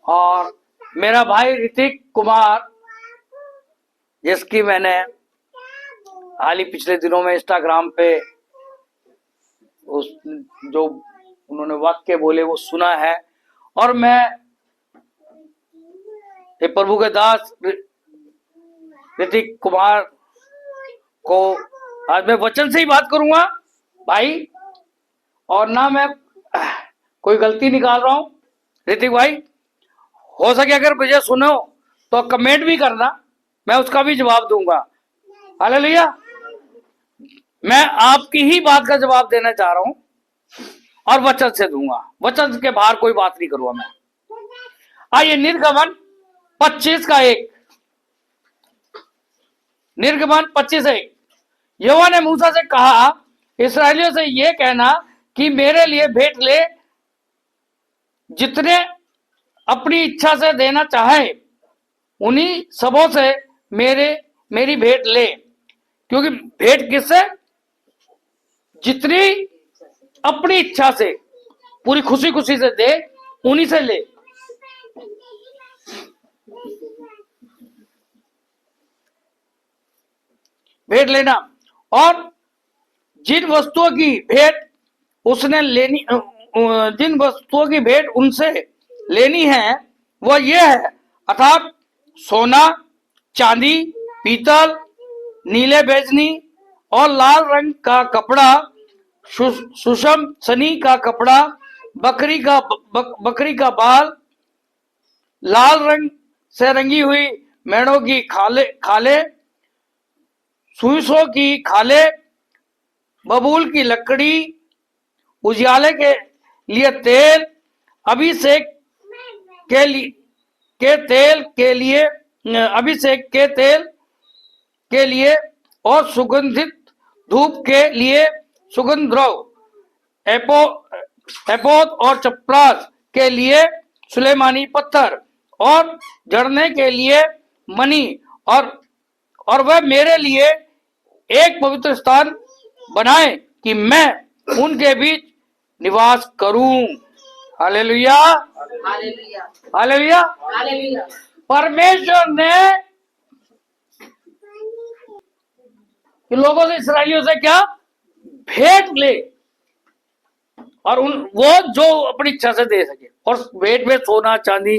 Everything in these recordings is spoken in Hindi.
और मेरा भाई ऋतिक कुमार, जिसकी मैंने हाल ही पिछले दिनों में इंस्टाग्राम पे उस जो उन्होंने वाक्य बोले वो सुना है, और मैं ये प्रभु के दास ऋतिक कुमार को आज मैं वचन से ही बात करूंगा भाई, और ना मैं कोई गलती निकाल रहा हूं। ऋतिक भाई, हो सके अगर मुझे सुनो तो कमेंट भी करना, मैं उसका भी जवाब दूंगा। हालेलुया। मैं आपकी ही बात का जवाब देना चाह रहा हूं और वचन से दूंगा, वचन के बाहर कोई बात नहीं करूंगा मैं। आइए निर्गमन 25 का 1, निर्गमन 25:1। यहोवा ने मूसा से कहा, इस्राएलियों से यह कहना कि मेरे लिए भेंट ले, जितने अपनी इच्छा से देना चाहे उन्हीं सबों से मेरी भेंट ले। क्योंकि भेंट किससे? जितनी अपनी इच्छा से पूरी खुशी खुशी से दे, उन्हीं से ले। भेंट लेना। और जिन वस्तुओं की भेंट उसने लेनी, जिन वस्तुओं की भेंट उनसे लेनी है वह यह है, अर्थात सोना, चांदी, पीतल, नीले बेजनी और लाल रंग का कपड़ा, सुषम सनी का कपड़ा, बकरी का बाल, लाल रंग से रंगी हुई मेढ़ों की खाले, सुइसों की खाले, बबूल की लकड़ी, उजियाले के लिए तेल, अभिषेक के तेल के लिए और सुगंधित धूप के लिए सुगंध द्रव, एपोद और चपरास के लिए सुलेमानी पत्थर, और जड़ने के लिए मनी, और वह मेरे लिए एक पवित्र स्थान बनाए कि मैं उनके बीच निवास करूं। Hallelujah, hallelujah, hallelujah, hallelujah. परमेश्वर ने लोगों से, इस्राएलियों से क्या? भेंट ले, और वो जो अपनी इच्छा से दे सके। और भेंट में सोना, चांदी,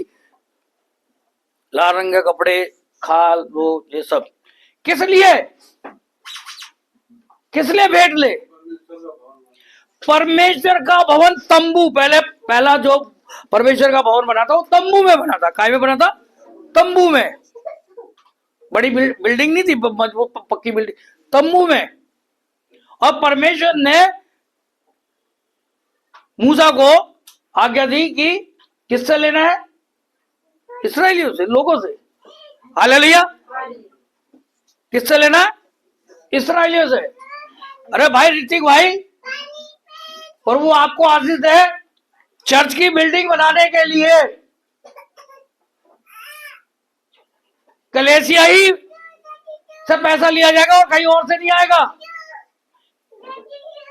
लाल रंग के कपड़े, खाल, वो ये सब किस लिए? किस लिए भेंट ले? परमेश्वर का भवन, तंबू। पहला जो परमेश्वर का भवन बना था वो तंबू में बना था। काय में बना था? तंबू में। बड़ी बिल्डिंग नहीं थी, मजबूत पक्की बिल्डिंग, तंबू में। और परमेश्वर ने मूसा को आज्ञा दी कि किससे लेना है? इस्राएलियों से, लोगों से। हालेलुया। किससे लेना है? इस्राएलियों से। अरे भाई ऋतिक भाई, प्रभु आपको आशीष दे, चर्च की बिल्डिंग बनाने के लिए कलेसिया ही से पैसा लिया जाएगा और कहीं और से नहीं आएगा।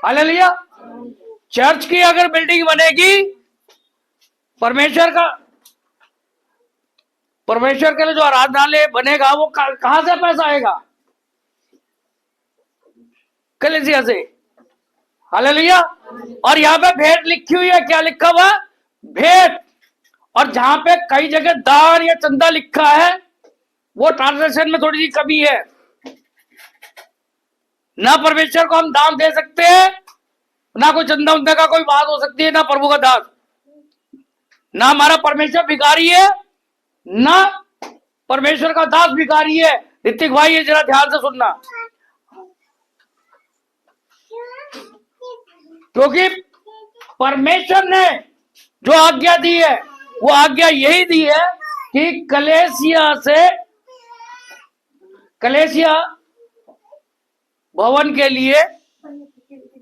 हालेलुया। चर्च की अगर बिल्डिंग बनेगी, परमेश्वर के लिए जो आराधनालय बनेगा, वो कहां से पैसा आएगा? कलेसिया से। हालेलुया। और यहाँ पे भेंट लिखी हुई है, क्या लिखा हुआ? भेंट। और जहां पे कई जगह दान या चंदा लिखा है, वो ट्रांसलेशन में थोड़ी सी कमी है। ना परमेश्वर को हम दान दे सकते हैं, ना कोई चंदा उंदा का कोई बात हो सकती है, ना प्रभु का दान। ना हमारा परमेश्वर भिखारी है, ना परमेश्वर का दास भिखारी है। ऋतिक भाई ये जरा ध्यान से सुनना, क्योंकि परमेश्वर ने जो आज्ञा दी है, वो आज्ञा यही दी है कि कलेसिया भवन के लिए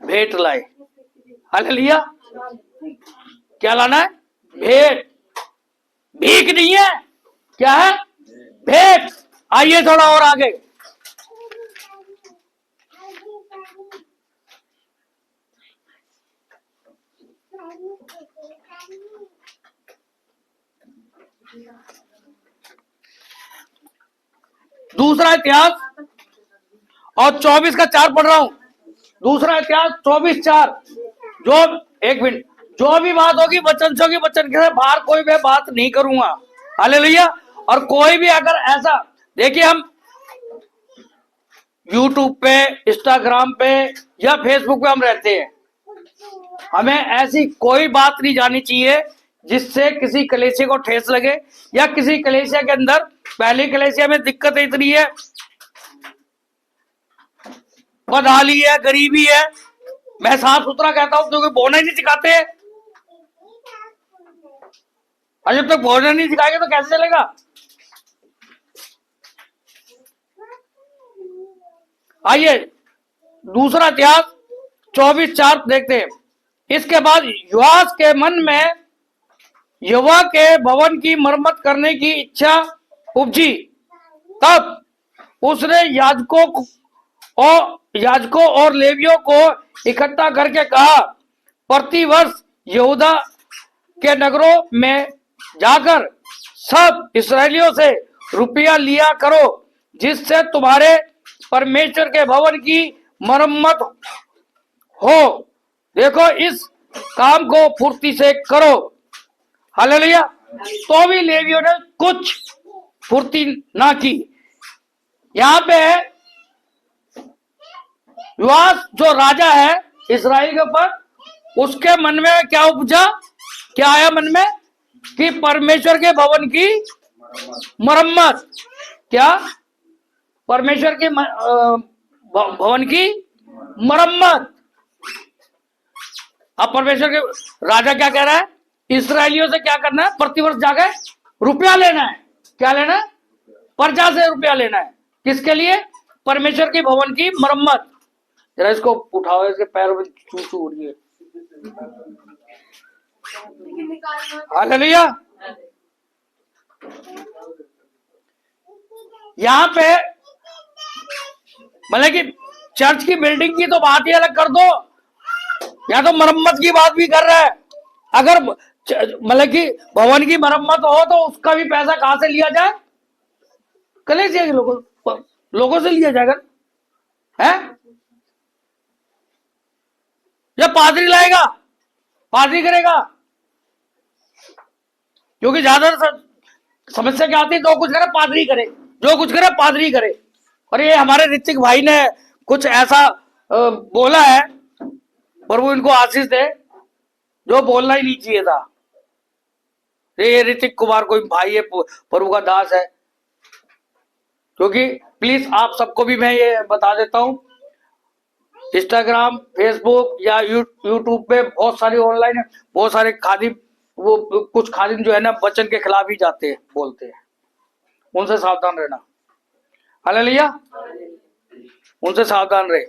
भेंट लाए। हालेलुया। क्या लाना है? भेंट। भीख नहीं है, क्या है? भेंट। आइए थोड़ा और आगे। दूसरा इतिहास और 24 का 4 पढ़ रहा हूं। दूसरा इतिहास 24:4। जो एक मिनट, जो भी बात होगी वचन से होगी, वचन के बाहर कोई मैं बात नहीं करूंगा। हालेलुया। और कोई भी अगर ऐसा, देखिए हम यूट्यूब पे, इंस्टाग्राम पे या फेसबुक पे हम रहते हैं, हमें ऐसी कोई बात नहीं जानी चाहिए जिससे किसी कलीसिया को ठेस लगे या किसी कलीसिया के अंदर, पहली कलीसिया में दिक्कत इतनी है, बदहाली है, गरीबी है। मैं साफ सुथरा कहता हूं क्योंकि बोलना ही नहीं सिखाते। और जब तक बोलना नहीं सिखाएंगे तो कैसे चलेगा? आइए दूसरा इतिहास 24:4 देखते हैं। इसके बाद योआश के मन में यहोवा के भवन की मरम्मत करने की इच्छा उपजी। तब उसने याजकों और लेवियों को इकट्ठा करके कहा, प्रतिवर्ष यहूदा के नगरों में जाकर सब इसराइलियों से रुपया लिया करो, जिससे तुम्हारे परमेश्वर के भवन की मरम्मत हो। देखो इस काम को फुर्ती से करो। हालेलुया। तो भी लेवियों ने कुछ फुर्ती ना की। यहां पे योआश जो राजा है इस्राएल के ऊपर, उसके मन में क्या उपजा, क्या आया मन में कि परमेश्वर के भवन की मरम्मत, क्या परमेश्वर के भवन की मरम्मत। अब परमेश्वर के राजा क्या कह रहा है, इसराइलियों से क्या करना है, प्रतिवर्ष जाकर रुपया लेना है। क्या लेना है? प्रजा से रुपया लेना है। किसके लिए? परमेश्वर के भवन की मरम्मत। जरा इसको उठाओ, इसके पैरों में चू चू हो रही है। हालेलुया। यहां पे मतलब कि चर्च की बिल्डिंग की तो बात ही अलग कर दो, या तो मरम्मत की बात भी कर रहा है। अगर मतलब कि भवन की मरम्मत हो तो उसका भी पैसा कहां से लिया जाए? कलीसिया के लोगों से लिया जाएगा है? या पादरी लाएगा, पादरी करेगा? क्योंकि ज्यादा समस्या क्या आती है, जो कुछ करे पादरी करे, जो कुछ करे पादरी करे। और ये हमारे ऋतिक भाई ने कुछ ऐसा बोला है, प्रभु इनको आशीष दे, जो बोलना ही नहीं चाहिए था। ये ऋतिक कुमार कोई भाई है, प्रभु का दास है। क्योंकि प्लीज आप सबको भी मैं ये बता देता हूं, इंस्टाग्राम, फेसबुक या यूट्यूब पे बहुत सारी ऑनलाइन बहुत सारे खादिम, वो कुछ खादिम जो है ना वचन के खिलाफ ही जाते हैं, बोलते हैं। उनसे सावधान रहना। हालेलुया। उनसे सावधान रहे।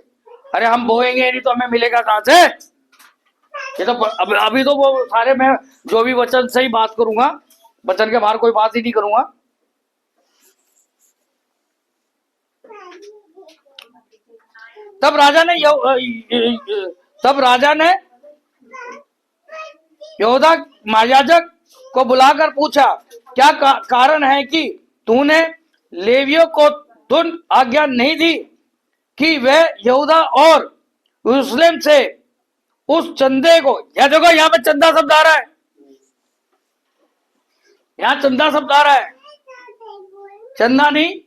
अरे हम बोएंगे नहीं तो हमें मिलेगा कहां से? ये तो अभी तो वो सारे, मैं जो भी वचन से ही बात करूंगा, वचन के बाहर कोई बात ही नहीं करूंगा। तब राजा ने यहूदा महायाजक को बुलाकर पूछा, क्या कारण है कि तूने लेवियों को तुम आज्ञा नहीं दी कि वे यहूदा और यरूशलेम से उस चंदे को, या देखो यहाँ पे चंदा शब्द आ रहा है, यहाँ चंदा शब्द आ रहा है, चंदा नहीं,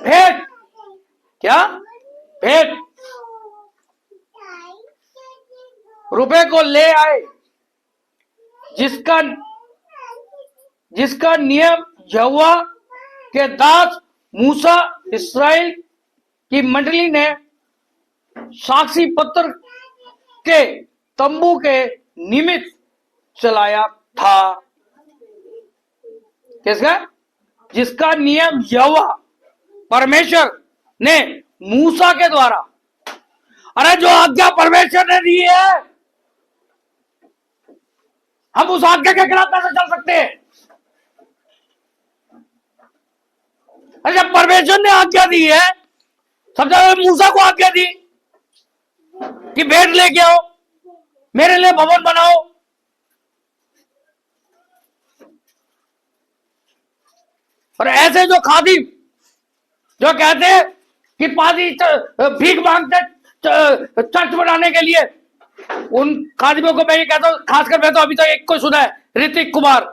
भेंट। क्या? भेंट। रुपए को ले आए, जिसका नियम यहोवा के दास मूसा इस्राएल की मंडली ने साक्षी पत्र के तंबू के निमित्त चलाया था। किसका? जिसका नियम यहोवा परमेश्वर ने मूसा के द्वारा, अरे जो आज्ञा परमेश्वर ने दी है, हम उस आज्ञा के खिलाफ कैसे चल सकते हैं? अरे जब परमेश्वर ने आज्ञा दी है, सबसे पहले मूसा को आज्ञा दी कि भेंट लेके आओ, मेरे लिए भवन बनाओ। और ऐसे जो खादिम जो कहते हैं कि पादरी भीख मांगते चर्च बनाने के लिए, उन खादिमों को मैं ये कहता हूं, खासकर मैं तो अभी तक एक को सुना है, ऋतिक कुमार।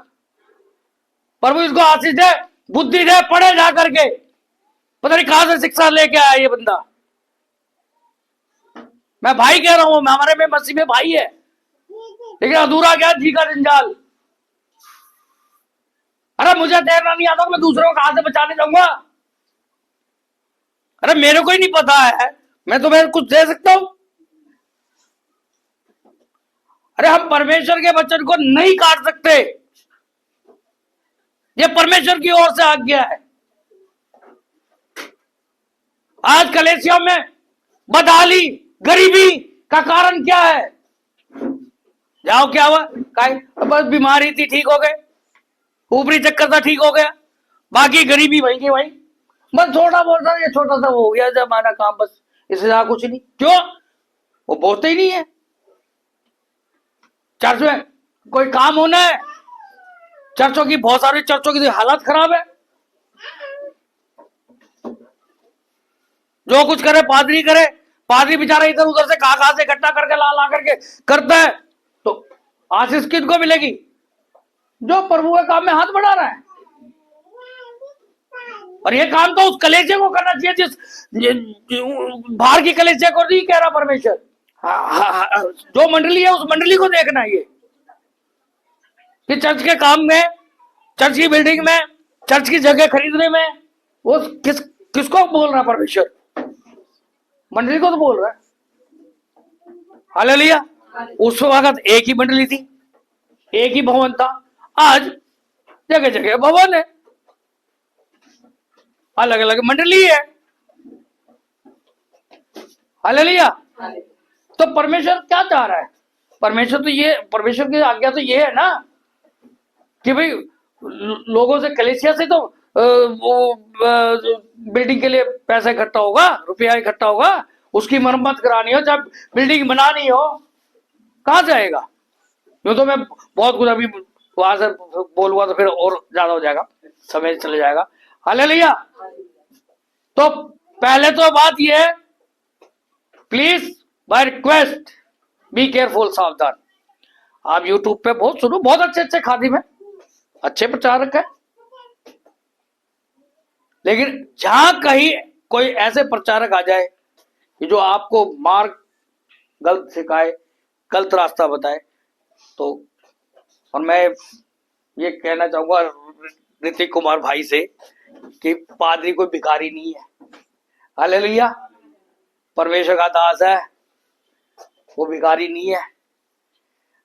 प्रभु इसको आशीष दे, बुद्धि दे, पढ़े जा करके। पता नहीं कहां से शिक्षा लेके आया ये बंदा। मैं भाई कह रहा हूं, हमारे में मसीह में भाई है, लेकिन अधूरा क्या जी का जंजाल। अरे मुझे तैरना नहीं आता, मैं दूसरों को कहां से बचाने जाऊंगा? अरे मेरे को ही नहीं पता है, मैं तुम्हें कुछ दे सकता हूं? अरे हम परमेश्वर के वचन को नहीं काट सकते, ये परमेश्वर की ओर से आज्ञा है। आज कलेसिया में बदहाली, गरीबी का कारण क्या है? जाओ, क्या हुआ? बस बीमारी थी, ठीक हो गए। ऊपरी चक्कर था, ठीक हो गया। बाकी गरीबी वही की वही, बस थोड़ा बहुत ये छोटा सा हो गया जब हमारा काम, बस इससे ज्यादा कुछ नहीं। क्यों? वो बोलते ही नहीं है। चर्च में कोई काम होना है, चर्चों की, बहुत सारी चर्चों की हालत खराब है। जो कुछ करे पादरी करे, पादरी बेचारा इधर उधर से कहां से इकट्ठा करके ला करके करता है, तो आशीष किसको मिलेगी? जो प्रभु के काम में हाथ बढ़ा रहा है। और ये काम तो उस कलेजे को करना चाहिए जिस बाहर की कलेजे को नहीं कह रहा परमेश्वर। जो मंडली है उस मंडली को देखना है ये, कि चर्च के काम में, चर्च की बिल्डिंग में, चर्च की जगह खरीदने में वो किसको बोल रहा है परमेश्वर? मंडली को तो बोल रहा है। हालेलुया। उस वक्त एक ही मंडली थी, एक ही भवन था। आज जगह जगह भवन है, अलग अलग मंडली है। हालेलुया। तो परमेश्वर क्या चाह रहा है? परमेश्वर की आज्ञा तो ये है ना कि भाई लोगों से, कलीसिया से तो वो बिल्डिंग के लिए पैसा इकट्ठा होगा, रुपया इकट्ठा होगा, उसकी मरम्मत करानी हो, जब बिल्डिंग बनानी हो, कहां जाएगा? यूं तो मैं बहुत कुछ अभी वहां से बोलूंगा तो फिर और ज्यादा हो जाएगा, समय चले जाएगा। हालेलुया। तो पहले तो बात यह है, please by request be careful, सावधान। आप यूट्यूब पे बहुत सुनो, बहुत अच्छे अच्छे खादिम है, अच्छे प्रचारक है, लेकिन जहां कहीं कोई ऐसे प्रचारक आ जाए कि जो आपको मार्ग गलत सिखाए, गलत रास्ता बताए, तो, और मैं ये कहना चाहूंगा ऋतिक कुमार भाई से कि पादरी कोई भिखारी नहीं है। हालेलुया। परमेश्वर का दास है, वो भिखारी नहीं है।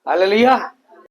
हालेलुया।